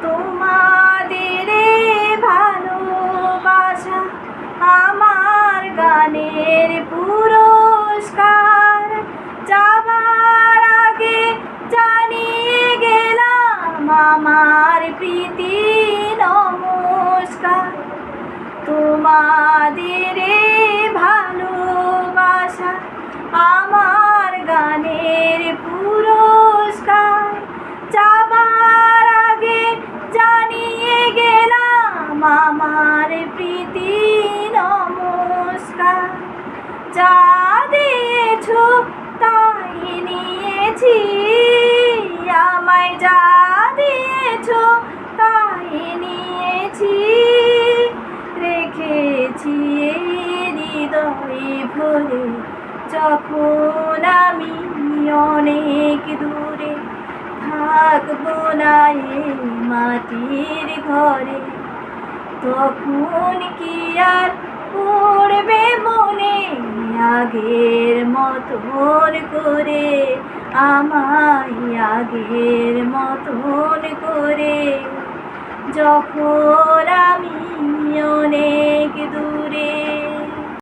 তোমাদের ভালোবাসা আমার গানের পুরস্কার। যাবার আগে জানিয়ে গেলাম আমার প্রীতি নমস্কার। তোমাদের ভালোবাসা আমার গানের পুরস্কার। যাবার আগে জানিয়ে গেলাম আমার প্রীতি নমস্কার। যা দিয়েছ তাই নিয়েছি, আমায় যা দিয়েছ তাই নিয়েছি। রেখেছি হৃদয়ে ভরে যখন আমি অনেক দূরে, থাকবো না এই মাটির ঘরে। তখন কি আর পড়বে মনে আগের মতন করে, আমায় আগের মতন করে। যখন